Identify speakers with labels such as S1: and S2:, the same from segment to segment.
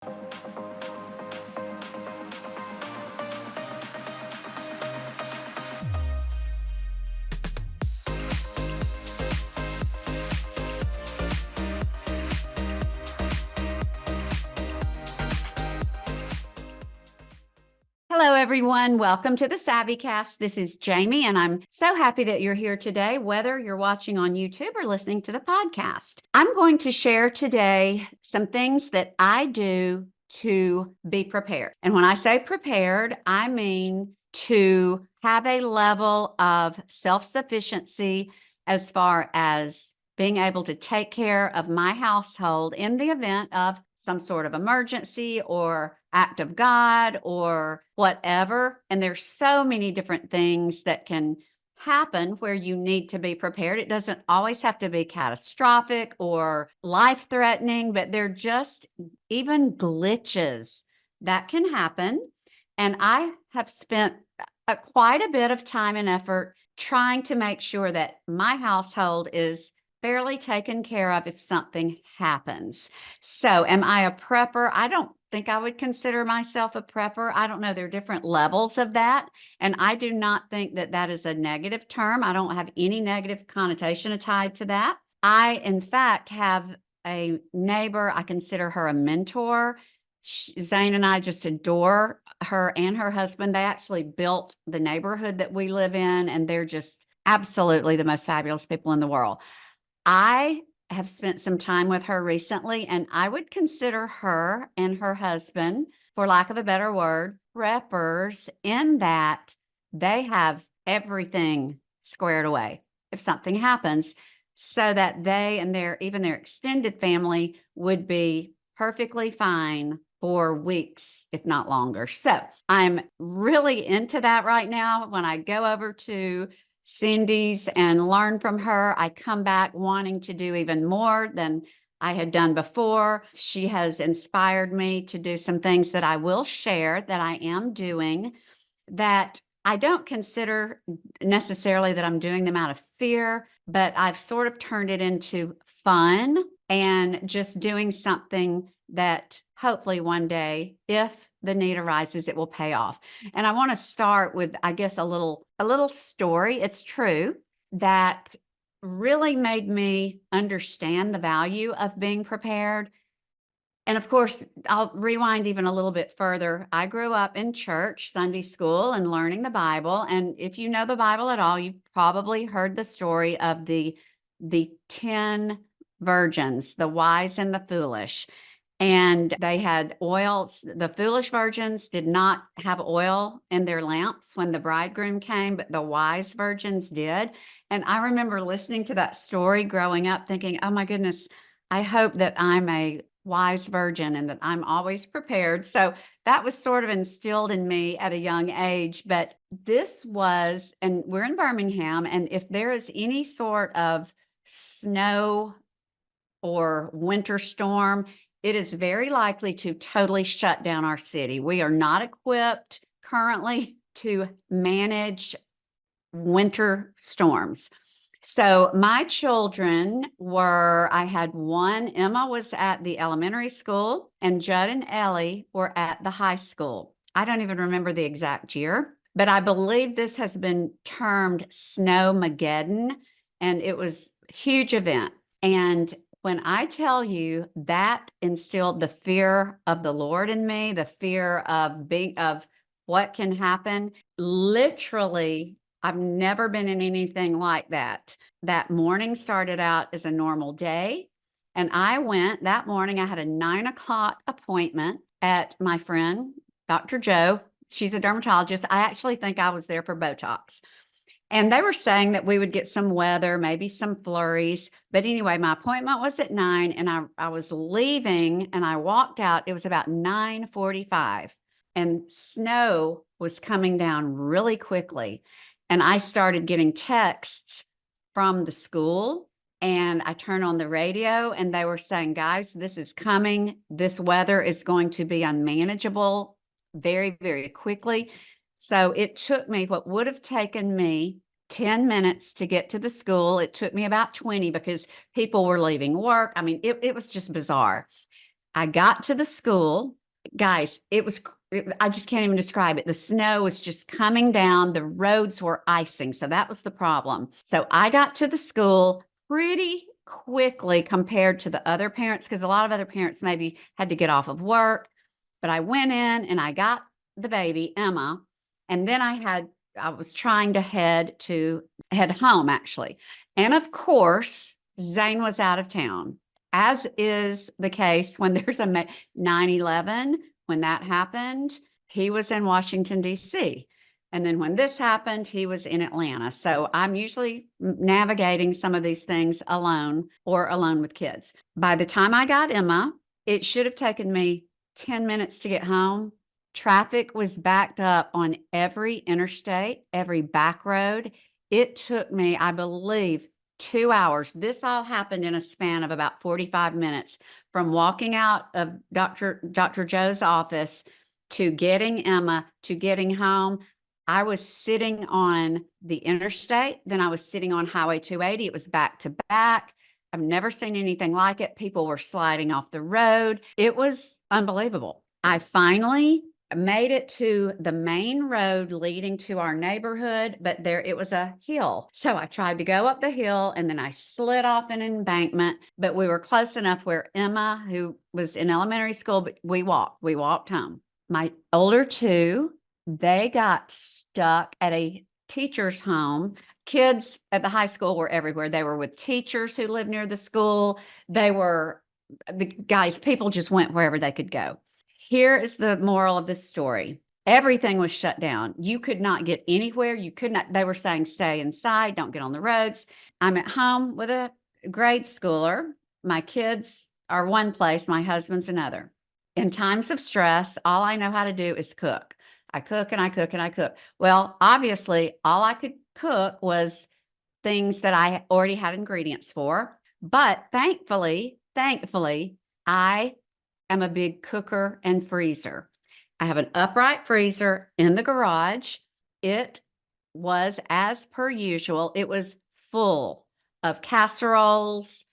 S1: Hello, everyone. Welcome to the SavvyCast. This is Jamie, and I'm so happy that you're here today, whether you're watching on YouTube or listening to the podcast. I'm going to share today some things that I do to be prepared. And when I say prepared, I mean to have a level of self-sufficiency as far as being able to take care of my household in the event of some sort of emergency or act of God or whatever. And there's so many different things that can happen where you need to be prepared. It doesn't always have to be catastrophic or life-threatening, but they're just even glitches that can happen. And I have spent quite a bit of time and effort trying to make sure that my household is fairly taken care of if something happens. So am I a prepper? I don't think I would consider myself a prepper. I don't know. There are different levels of that. And I do not think that that is a negative term. I don't have any negative connotation tied to that. I, in fact, have a neighbor. I consider her a mentor. Zane and I just adore her and her husband. They actually built the neighborhood that we live in, and they're just absolutely the most fabulous people in the world. I have spent some time with her recently, and I would consider her and her husband, for lack of a better word, preppers, in that they have everything squared away if something happens, so that they and even their extended family would be perfectly fine for weeks, if not longer. So I'm really into that right now. When I go over to Cindy's and learn from her, I come back wanting to do even more than I had done before. She has inspired me to do some things that I will share that I am doing that I don't consider necessarily that I'm doing them out of fear, but I've sort of turned it into fun and just doing something that hopefully one day, if the need arises, it will pay off. And I want to start with, I guess, a little story. It's true that really made me understand the value of being prepared. And of course, I'll rewind even a little bit further. I grew up in church, Sunday school, and learning the Bible. And if you know the Bible at all, you've probably heard the story of the 10 virgins, the wise and the foolish. And they had oil. The foolish virgins did not have oil in their lamps when the bridegroom came, but the wise virgins did. And I remember listening to that story growing up thinking, oh my goodness, I hope that I'm a wise virgin and that I'm always prepared. So that was sort of instilled in me at a young age. But this was, and we're in Birmingham, and if there is any sort of snow or winter storm, it is very likely to totally shut down our city. We are not equipped currently to manage winter storms. So my children I had one, Emma was at the elementary school, and Judd and Ellie were at the high school. I don't even remember the exact year, but I believe this has been termed Snowmageddon, and it was a huge event. And when I tell you that instilled the fear of the Lord in me, the fear of what can happen, literally, I've never been in anything like that. That morning started out as a normal day. And I went that morning, I had a 9 o'clock appointment at my friend, Dr. Joe. She's a dermatologist. I actually think I was there for Botox. And they were saying that we would get some weather, maybe some flurries. But anyway, my appointment was at 9, and I was leaving, and I walked out. It was about 9:45, and snow was coming down really quickly. And I started getting texts from the school, and I turned on the radio, and they were saying, guys, this is coming. This weather is going to be unmanageable very, very quickly. So it took me what would have taken me 10 minutes to get to the school. It took me about 20 because people were leaving work. I mean, it was just bizarre. I got to the school. Guys, I just can't even describe it. The snow was just coming down. The roads were icing. So that was the problem. So I got to the school pretty quickly compared to the other parents, because a lot of other parents maybe had to get off of work. But I went in and I got the baby, Emma, and then I was trying to head home actually. And of course, Zane was out of town, as is the case when there's a 9/11. When that happened, he was in Washington, D.C. And then when this happened, he was in Atlanta. So I'm usually navigating some of these things alone or alone with kids. By the time I got Emma, it should have taken me 10 minutes to get home. Traffic was backed up on every interstate, every back road. It took me, I believe, 2 hours. This all happened in a span of about 45 minutes, from walking out of Dr. Joe's office to getting Emma to getting home. I was sitting on the interstate, then I was sitting on Highway 280. It was back to back. I've never seen anything like it. People were sliding off the road. It was unbelievable. I finally made it to the main road leading to our neighborhood, but there it was a hill. So I tried to go up the hill and then I slid off an embankment, but we were close enough where Emma, who was in elementary school, but we walked home. My older two, they got stuck at a teacher's home. Kids at the high school were everywhere. They were with teachers who lived near the school. People just went wherever they could go. Here is the moral of this story. Everything was shut down. You could not get anywhere. You could not, they were saying, stay inside, don't get on the roads. I'm at home with a grade schooler. My kids are one place, my husband's another. In times of stress, all I know how to do is cook. I cook and I cook and I cook. Well, obviously, all I could cook was things that I already had ingredients for. But thankfully, I am a big cooker and freezer. I have an upright freezer in the garage. It was, as per usual, it was full of casseroles,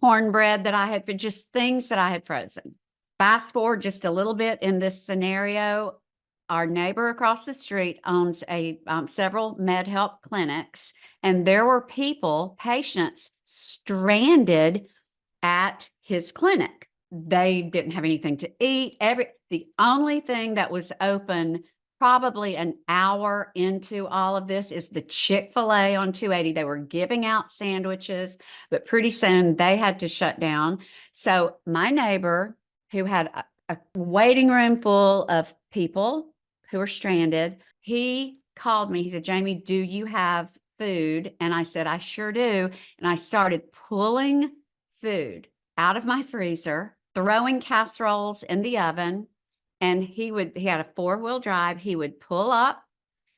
S1: cornbread that I had, just things that I had frozen. Fast forward just a little bit in this scenario, our neighbor across the street owns several MedHelp clinics, and there were patients stranded at his clinic. They didn't have anything to eat. The only thing that was open probably an hour into all of this is the Chick-fil-A on 280. They were giving out sandwiches, but pretty soon they had to shut down. So my neighbor, who had a waiting room full of people who were stranded, he called me. He said, Jamie, do you have food? And I said, I sure do. And I started pulling food out of my freezer, throwing casseroles in the oven. And he had a 4-wheel drive. He would pull up,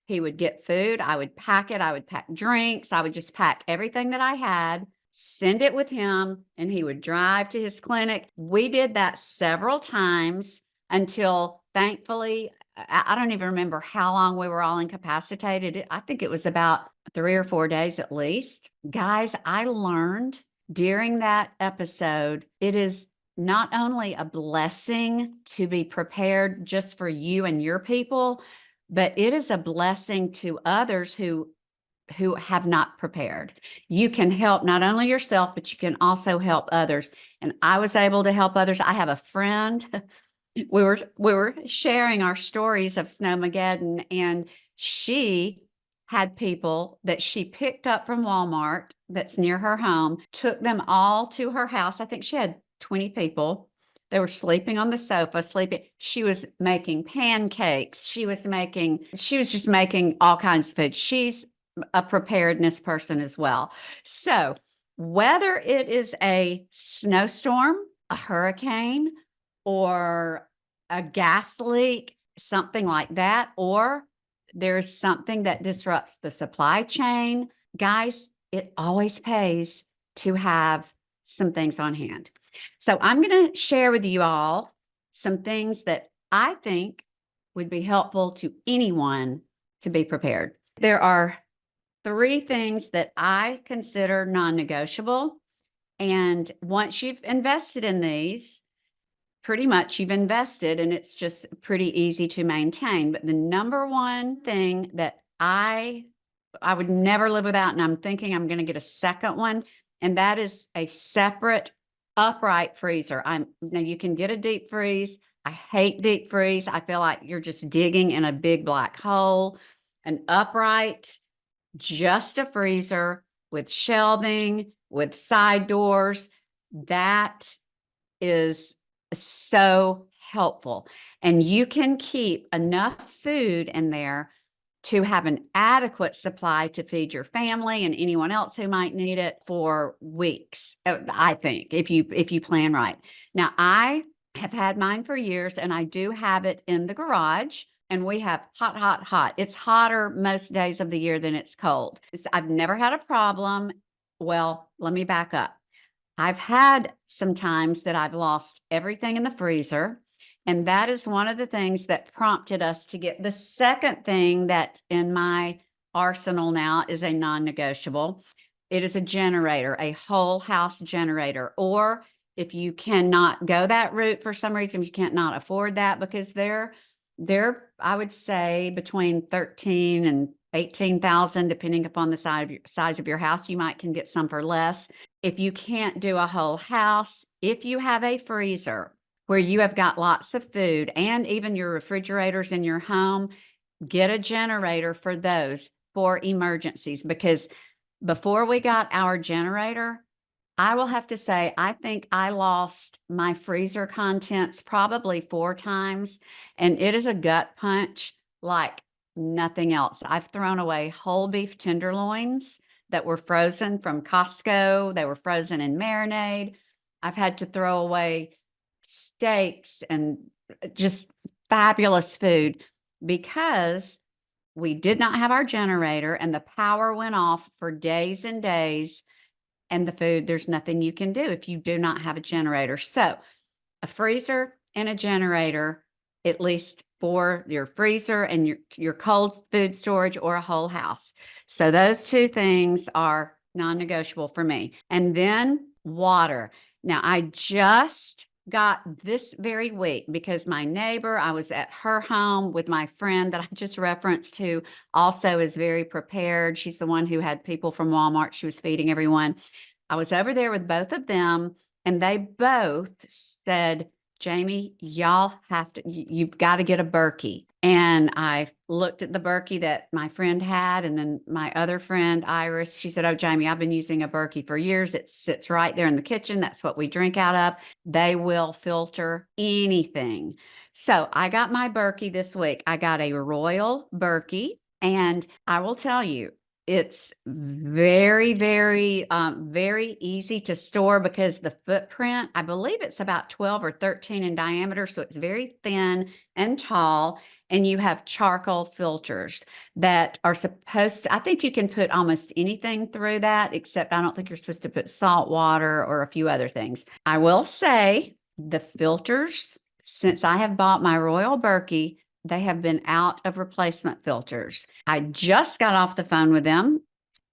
S1: he would get food. I would pack it. I would pack drinks. I would just pack everything that I had, send it with him, and he would drive to his clinic. We did that several times until thankfully, I don't even remember how long we were all incapacitated. I think it was about 3 or 4 days at least. Guys, I learned during that episode, it is not only a blessing to be prepared just for you and your people, but it is a blessing to others who have not prepared. You can help not only yourself, but you can also help others. And I was able to help others. I have a friend. We were sharing our stories of Snowmageddon, and she had people that she picked up from Walmart that's near her home, took them all to her house. I think she had 20 people. They were sleeping on the sofa, sleeping. She was making pancakes. She was just making all kinds of food. She's a preparedness person as well. So whether it is a snowstorm, a hurricane, or a gas leak, something like that, or there's something that disrupts the supply chain, guys, it always pays to have some things on hand. So I'm going to share with you all some things that I think would be helpful to anyone to be prepared. There are 3 things that I consider non-negotiable. And once you've invested in these, pretty much you've invested and it's just pretty easy to maintain. But the number one thing that I would never live without, and I'm thinking I'm going to get a second one, and that is a separate upright freezer. Now you can get a deep freeze. I hate deep freeze. I feel like you're just digging in a big black hole. An upright, just a freezer with shelving, with side doors, that is so helpful. And you can keep enough food in there to have an adequate supply to feed your family and anyone else who might need it for weeks, I think, if you plan right. Now, I have had mine for years, and I do have it in the garage, and we have hot, hot, hot. It's hotter most days of the year than it's cold. I've never had a problem. Well, let me back up. I've had some times that I've lost everything in the freezer. And that is one of the things that prompted us to get the second thing that in my arsenal now is a non-negotiable. It is a generator, a whole house generator. Or if you cannot go that route for some reason, you can't not afford that, because they're I would say between 13 and 18,000, depending upon the size of your house. You might can get some for less. If you can't do a whole house, if you have a freezer where you have got lots of food and even your refrigerators in your home, get a generator for those for emergencies. Because before we got our generator, I will have to say, I think I lost my freezer contents probably 4 times, and it is a gut punch like nothing else. I've thrown away whole beef tenderloins that were frozen from Costco. They were frozen in marinade. I've had to throw away steaks and just fabulous food because we did not have our generator and the power went off for days and days. And the food, there's nothing you can do if you do not have a generator. So a freezer and a generator, at least for your freezer and your cold food storage, or a whole house. So those two things are non-negotiable for me. And then water. Now, I just got this very week because my neighbor, I was at her home with my friend that I just referenced, who also is very prepared. She's the one who had people from Walmart. She was feeding everyone. I was over there with both of them, and they both said, Jamie, y'all have to, you've got to get a Berkey. And I looked at the Berkey that my friend had, and then my other friend, Iris, she said, oh, Jamie, I've been using a Berkey for years. It sits right there in the kitchen. That's what we drink out of. They will filter anything. So I got my Berkey this week. I got a Royal Berkey, and I will tell you, it's very, very, very easy to store because the footprint, I believe it's about 12 or 13 in diameter. So it's very thin and tall. And you have charcoal filters that are supposed to, I think you can put almost anything through that, except I don't think you're supposed to put salt water or a few other things. I will say the filters, since I have bought my Royal Berkey, they have been out of replacement filters. I just got off the phone with them.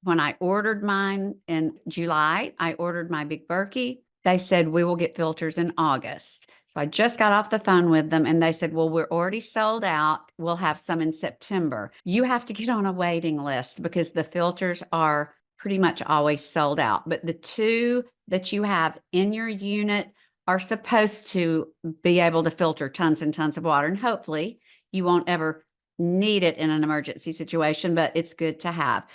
S1: When I ordered mine in July, I ordered my big Berkey. They said, we will get filters in August. So I just got off the phone with them, and they said, well, we're already sold out. We'll have some in September. You have to get on a waiting list because the filters are pretty much always sold out. But the two that you have in your unit are supposed to be able to filter tons and tons of water. And hopefully you won't ever need it in an emergency situation, but it's good to have.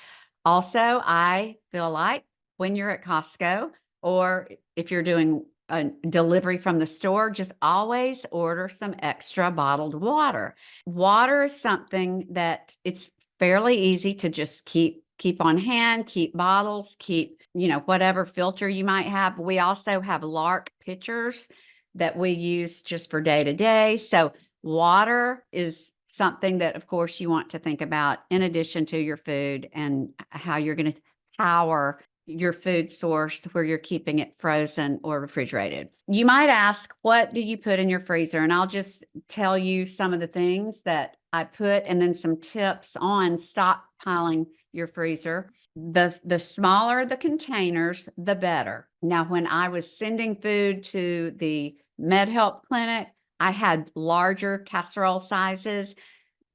S1: Also, I feel like when you're at Costco, or if you're doing a delivery from the store, just always order some extra bottled water. Water is something that it's fairly easy to just keep on hand, keep bottles, keep, whatever filter you might have. We also have Lark pitchers that we use just for day to day. So water is something that, of course, you want to think about in addition to your food and how you're going to power your food source where you're keeping it frozen or refrigerated. You might ask, what do you put in your freezer? And I'll just tell you some of the things that I put and then some tips on stockpiling your freezer. The smaller the containers, the better. Now, when I was sending food to the MedHelp clinic, I had larger casserole sizes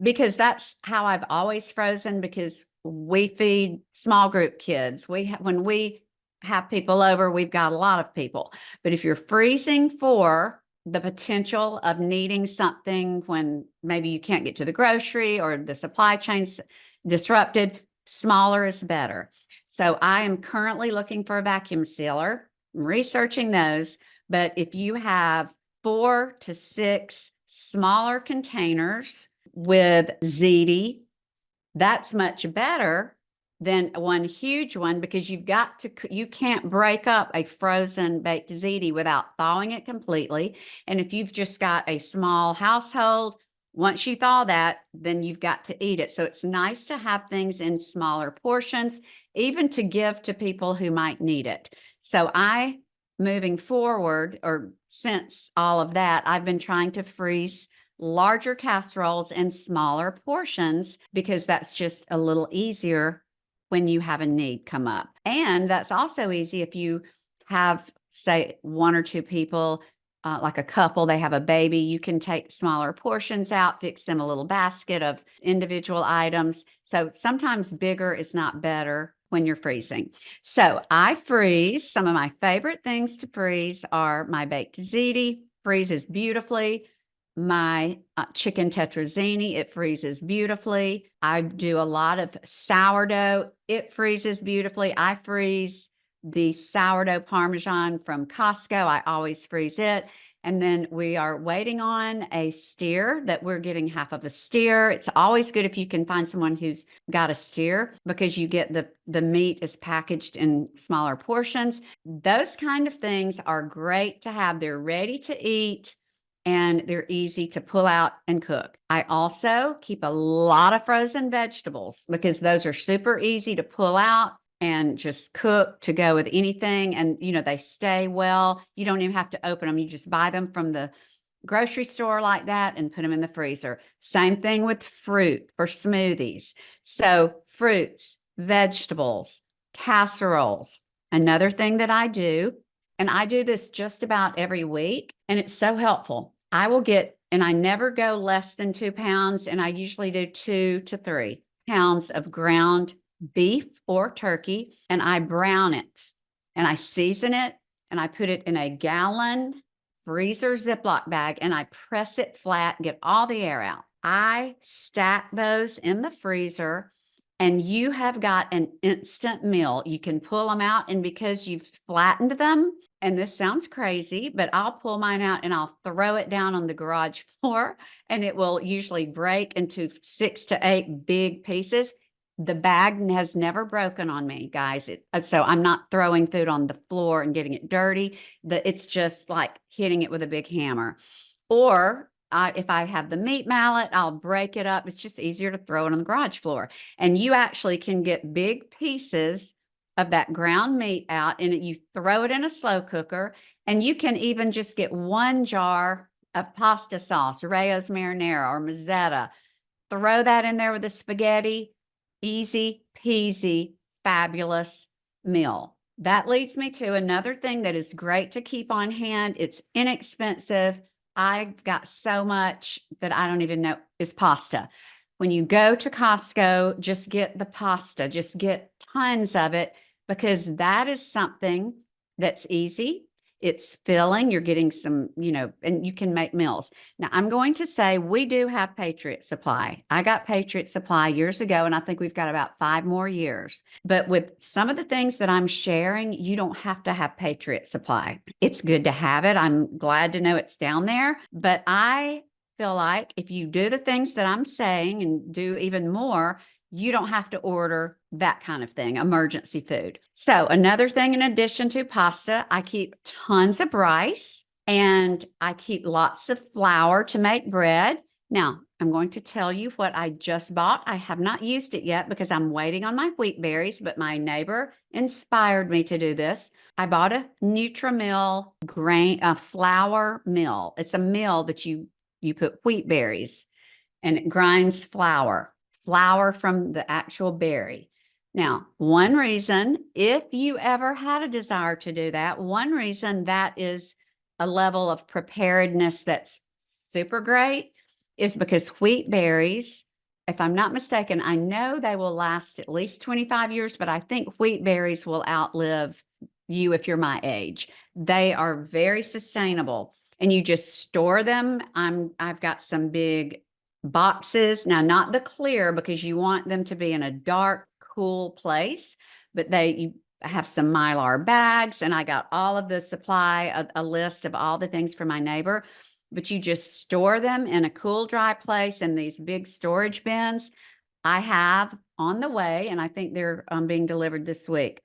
S1: because that's how I've always frozen, because we feed small group kids. When we have people over, we've got a lot of people. But if you're freezing for the potential of needing something when maybe you can't get to the grocery or the supply chain's disrupted, smaller is better. So I am currently looking for a vacuum sealer. I'm researching those. But if you have 4 to 6 smaller containers with ziti, that's much better than one huge one, because you can't break up a frozen baked ziti without thawing it completely. And if you've just got a small household, once you thaw that, then you've got to eat it. So it's nice to have things in smaller portions, even to give to people who might need it. So moving forward, or since all of that, I've been trying to freeze larger casseroles in smaller portions, because that's just a little easier when you have a need come up. And that's also easy if you have, say, 1 or 2 people, like a couple, they have a baby, you can take smaller portions out, fix them a little basket of individual items. So sometimes bigger is not better when you're freezing. So I freeze. Some of my favorite things to freeze are my baked ziti, freezes beautifully. My chicken tetrazzini, it freezes beautifully. I do a lot of sourdough. It freezes beautifully. I freeze the sourdough Parmesan from Costco. I always freeze it. And then we are waiting on a steer that we're getting half of a steer. It's always good if you can find someone who's got a steer, because you get the meat is packaged in smaller portions. Those kind of things are great to have. They're ready to eat and they're easy to pull out and cook. I also keep a lot of frozen vegetables, because those are super easy to pull out and just cook to go with anything. And, they stay well. You don't even have to open them. You just buy them from the grocery store like that and put them in the freezer. Same thing with fruit for smoothies. So fruits, vegetables, casseroles. Another thing that I do, and I do this just about every week, and it's so helpful. And I never go less than 2 pounds, and I usually do 2 to 3 pounds of ground beef or turkey, and I brown it and I season it and I put it in a gallon freezer Ziploc bag and I press it flat, get all the air out. I stack those in the freezer, and you have got an instant meal. You can pull them out, and because you've flattened them, and this sounds crazy, but I'll pull mine out and I'll throw it down on the garage floor, and it will usually break into 6 to 8 big pieces. The bag has never broken on me, guys. So I'm not throwing food on the floor and getting it dirty. It's just like hitting it with a big hammer. Or if I have the meat mallet, I'll break it up. It's just easier to throw it on the garage floor. And you actually can get big pieces of that ground meat out, and you throw it in a slow cooker. And you can even just get 1 jar of pasta sauce, Rayo's marinara or Mazzetta. Throw that in there with the spaghetti. Easy peasy, fabulous meal. That leads me to another thing that is great to keep on hand. It's inexpensive. I've got so much that I don't even know, is pasta. When you go to Costco, just get the pasta, just get tons of it, because that is something that's easy. It's filling. You're getting some, and you can make meals. Now, I'm going to say we do have Patriot Supply. I got Patriot Supply years ago, and I think we've got about 5 more years. But with some of the things that I'm sharing, you don't have to have Patriot Supply. It's good to have it. I'm glad to know it's down there. But I feel like if you do the things that I'm saying and do even more, you don't have to order that kind of thing, emergency food. So another thing, in addition to pasta, I keep tons of rice and I keep lots of flour to make bread. Now, I'm going to tell you what I just bought. I have not used it yet because I'm waiting on my wheat berries, but my neighbor inspired me to do this. I bought a Nutri-Mill flour mill. It's a mill that you put wheat berries, and it grinds flour from the actual berry. Now, one reason, if you ever had a desire to do that, one reason that is a level of preparedness that's super great is because wheat berries, if I'm not mistaken, I know they will last at least 25 years, but I think wheat berries will outlive you if you're my age. They are very sustainable and you just store them. I've got some big boxes. Now, not the clear because you want them to be in a dark, cool place, but you have some Mylar bags and I got all of the supply, a list of all the things for my neighbor, but you just store them in a cool, dry place in these big storage bins. I have on the way, and I think they're being delivered this week,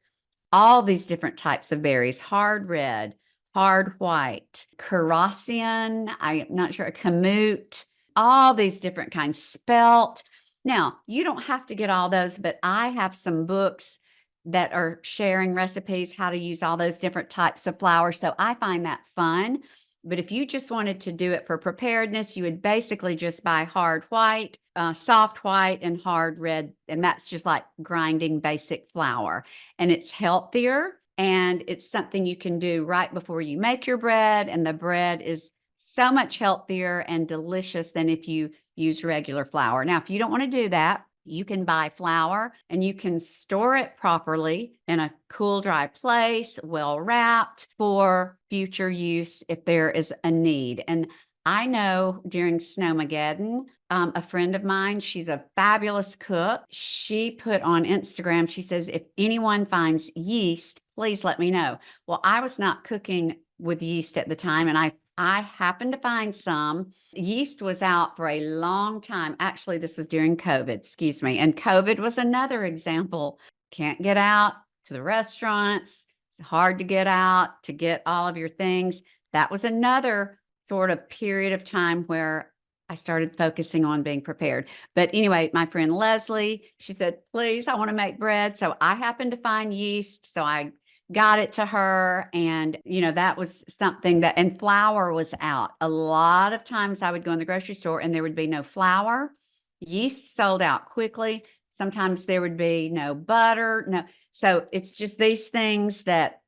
S1: all these different types of berries, hard red, hard white, Carassian, I'm not sure, Kamut, all these different kinds, spelt. Now, you don't have to get all those, but I have some books that are sharing recipes, how to use all those different types of flour. So I find that fun. But if you just wanted to do it for preparedness, you would basically just buy hard white, soft white, and hard red. And that's just like grinding basic flour. And it's healthier. And it's something you can do right before you make your bread. And the bread is so much healthier and delicious than if you use regular flour. Now, if you don't want to do that, you can buy flour and you can store it properly in a cool, dry place, well wrapped for future use if there is a need. And I know during Snowmageddon, a friend of mine, she's a fabulous cook. She put on Instagram, she says, if anyone finds yeast, please let me know. Well, I was not cooking with yeast at the time, and I happened to find some. Yeast was out for a long time. Actually, this was during COVID, excuse me. And COVID was another example. Can't get out to the restaurants. It's hard to get out to get all of your things. That was another sort of period of time where I started focusing on being prepared. But anyway, my friend Leslie, she said, please, I want to make bread. So I happened to find yeast. So I got it to her. And, that was something and flour was out. A lot of times I would go in the grocery store and there would be no flour. Yeast sold out quickly. Sometimes there would be no butter. No. So it's just these things that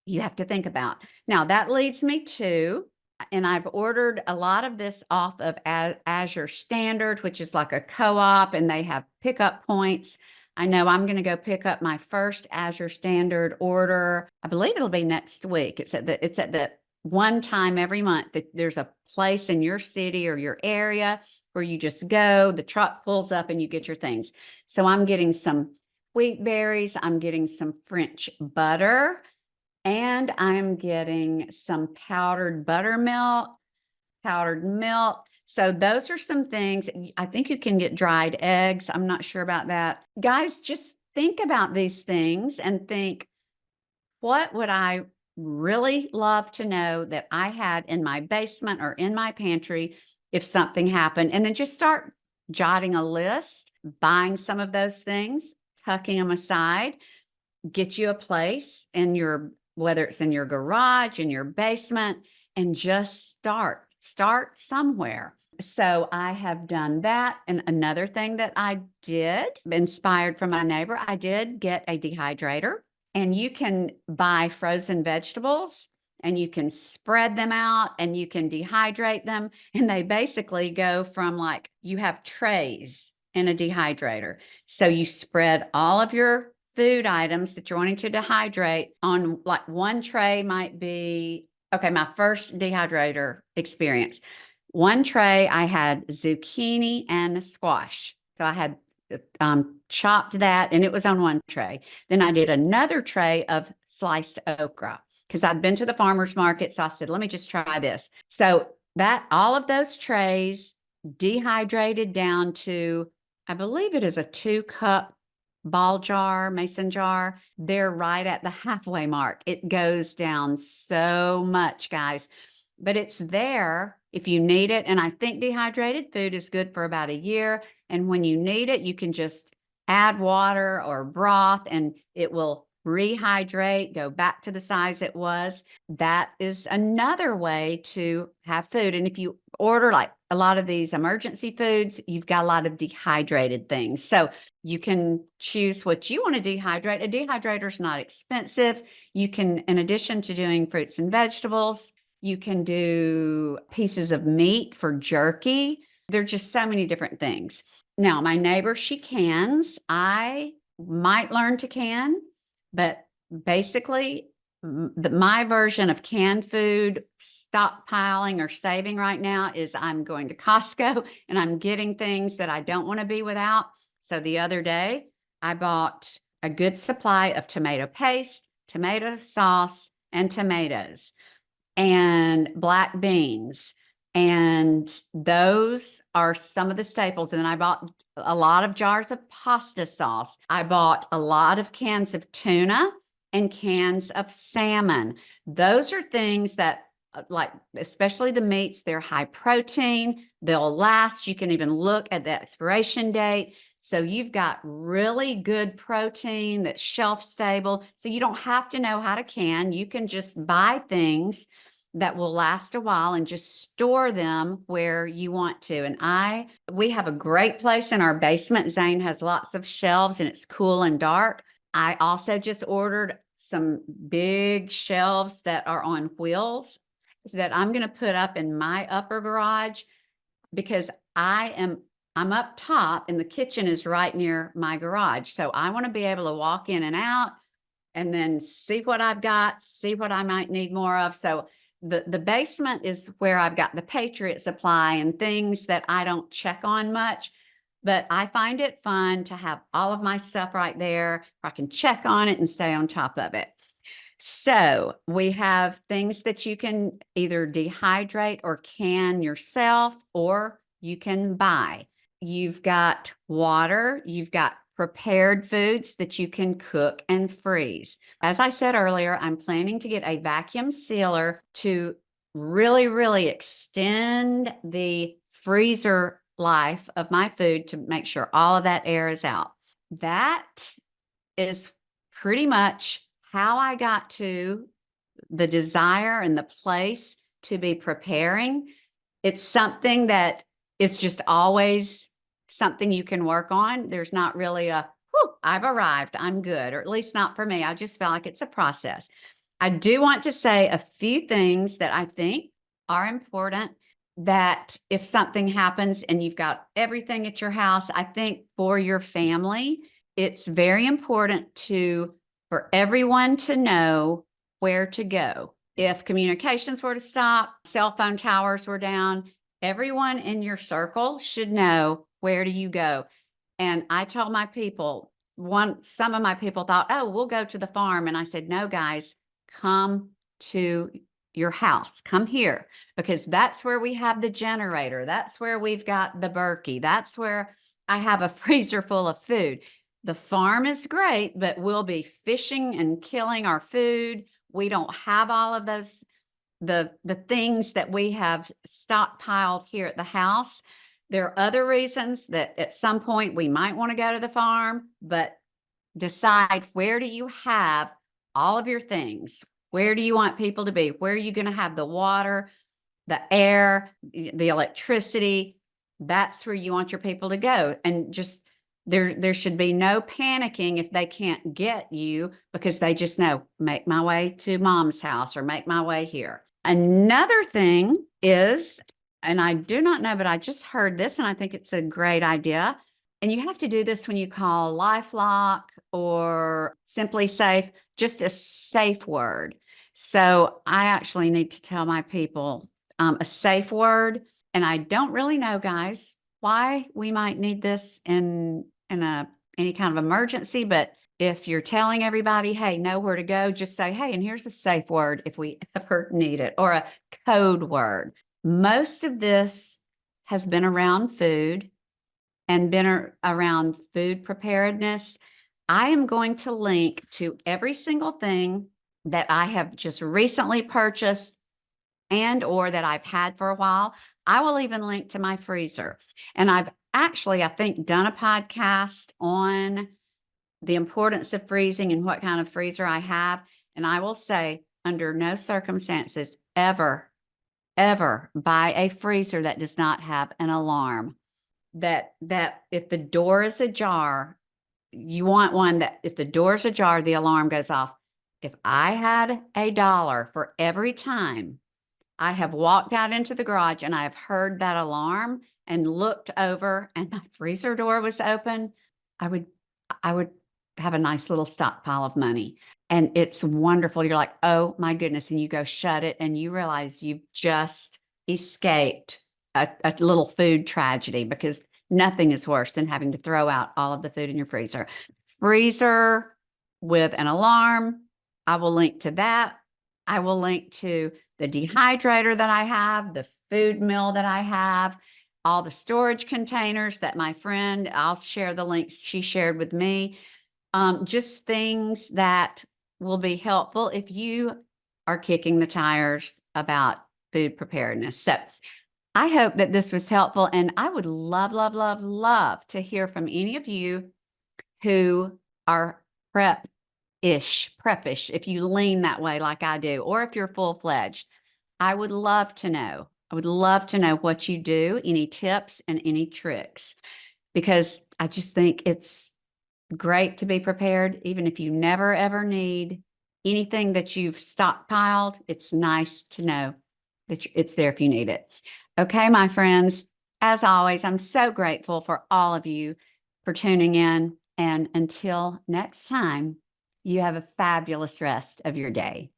S1: you have to think about. Now that leads me to, and I've ordered a lot of this off of Azure Standard, which is like a co-op, and they have pickup points. I know I'm going to go pick up my first Azure Standard order. I believe it'll be next week. It's at the one time every month that there's a place in your city or your area where you just go, the truck pulls up and you get your things. So I'm getting some wheat berries. I'm getting some French butter. And I'm getting some powdered buttermilk, powdered milk. So those are some things. I think you can get dried eggs. I'm not sure about that. Guys, just think about these things and think, what would I really love to know that I had in my basement or in my pantry if something happened? And then just start jotting a list, buying some of those things, tucking them aside, get you a place in whether it's in your garage, in your basement, and just start somewhere. So I have done that. And another thing that I did, inspired from my neighbor, I did get a dehydrator, and you can buy frozen vegetables and you can spread them out and you can dehydrate them. And they basically go from you have trays in a dehydrator. So you spread all of your food items that you're wanting to dehydrate on one tray might be, okay, my first dehydrator experience. One tray, I had zucchini and squash. So I had chopped that and it was on one tray. Then I did another tray of sliced okra because I'd been to the farmer's market. So I said, let me just try this. So all of those trays dehydrated down to, I believe it is a 2-cup ball jar, mason jar. They're right at the halfway mark. It goes down so much, guys, but it's there if you need it. And I think dehydrated food is good for about a year. And when you need it, you can just add water or broth and it will rehydrate, go back to the size it was. That is another way to have food. And if you order a lot of these emergency foods, you've got a lot of dehydrated things. So you can choose what you want to dehydrate. A dehydrator is not expensive. You can, in addition to doing fruits and vegetables, You can do pieces of meat for jerky. There's just so many different things. Now, my neighbor, she cans. I might learn to can, but basically, my version of canned food stockpiling or saving right now is I'm going to Costco and I'm getting things that I don't want to be without. So the other day, I bought a good supply of tomato paste, tomato sauce, and tomatoes and black beans. And those are some of the staples. And then I bought a lot of jars of pasta sauce. I bought a lot of cans of tuna and cans of salmon. Those are things that, like, especially the meats, they're high protein, they'll last. You can even look at the expiration date. So you've got really good protein that's shelf stable. So you don't have to know how to can. You can just buy things that will last a while and just store them where you want to. And we have a great place in our basement. Zane has lots of shelves and it's cool and dark. I also just ordered some big shelves that are on wheels that I'm going to put up in my upper garage because I'm up top and the kitchen is right near my garage. So I want to be able to walk in and out and then see what I've got, see what I might need more of. So the basement is where I've got the Patriot Supply and things that I don't check on much, but I find it fun to have all of my stuff right there. I can check on it and stay on top of it. So we have things that you can either dehydrate or can yourself, or you can buy. You've got water, you've got prepared foods that you can cook and freeze. As I said earlier, I'm planning to get a vacuum sealer to really, really extend the freezer life of my food to make sure all of that air is out. That is pretty much how I got to the desire and the place to be preparing. It's something that it's just always something you can work on. There's not really a, whew, I've arrived, I'm good, or at least not for me. I just feel like it's a process. I do want to say a few things that I think are important, that if something happens and you've got everything at your house, I think for your family, it's very important for everyone to know where to go. If communications were to stop, cell phone towers were down, everyone in your circle should know, where do you go? And I told my people, some of my people thought, oh, we'll go to the farm. And I said, no, guys, come to your house, come here, because that's where we have the generator. That's where we've got the Berkey. That's where I have a freezer full of food. The farm is great, but we'll be fishing and killing our food. We don't have all of those, the things that we have stockpiled here at the house. There are other reasons that at some point we might want to go to the farm, but decide, where do you have all of your things? Where do you want people to be? Where are you going to have the water, the air, the electricity? That's where you want your people to go. And just there should be no panicking if they can't get you, because they just know, make my way to mom's house or make my way here. Another thing is, and I do not know, but I just heard this and I think it's a great idea. And you have to do this when you call LifeLock or Simply Safe, just a safe word. So I actually need to tell my people a safe word. And I don't really know, guys, why we might need this in any kind of emergency. But if you're telling everybody, hey, know where to go, just say, hey, and here's a safe word if we ever need it, or a code word. Most of this has been around food and been around food preparedness. I am going to link to every single thing that I have just recently purchased and or that I've had for a while. I will even link to my freezer. And I've actually, I think, done a podcast on the importance of freezing and what kind of freezer I have. And I will say, under no circumstances ever buy a freezer that does not have an alarm. That if the door is ajar, you want one that if the door is ajar, the alarm goes off. If I had $1 for every time I have walked out into the garage and I have heard that alarm and looked over and my freezer door was open, I would I would have a nice little stockpile of money. And it's wonderful. You're like, "Oh my goodness." And you go shut it and you realize you've just escaped a little food tragedy because nothing is worse than having to throw out all of the food in your freezer. Freezer with an alarm, I will link to that. I will link to the dehydrator that I have, the food mill that I have, all the storage containers that my friend, I'll share the links she shared with me. Just things that will be helpful if you are kicking the tires about food preparedness. So I hope that this was helpful. And I would love, love, love, love to hear from any of you who are preppish, if you lean that way like I do, or if you're full-fledged. I would love to know. I would love to know what you do, any tips and any tricks, because I just think it's great to be prepared, even if you never ever need anything that you've stockpiled. It's nice to know that it's there if you need it. Okay, my friends, as always, I'm so grateful for all of you for tuning in. And until next time, you have a fabulous rest of your day.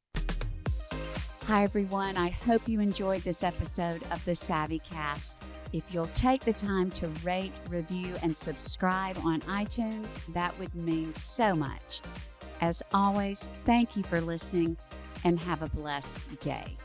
S1: Hi, everyone. I hope you enjoyed this episode of the SavvyCast. If you'll take the time to rate, review, and subscribe on iTunes, that would mean so much. As always, thank you for listening and have a blessed day.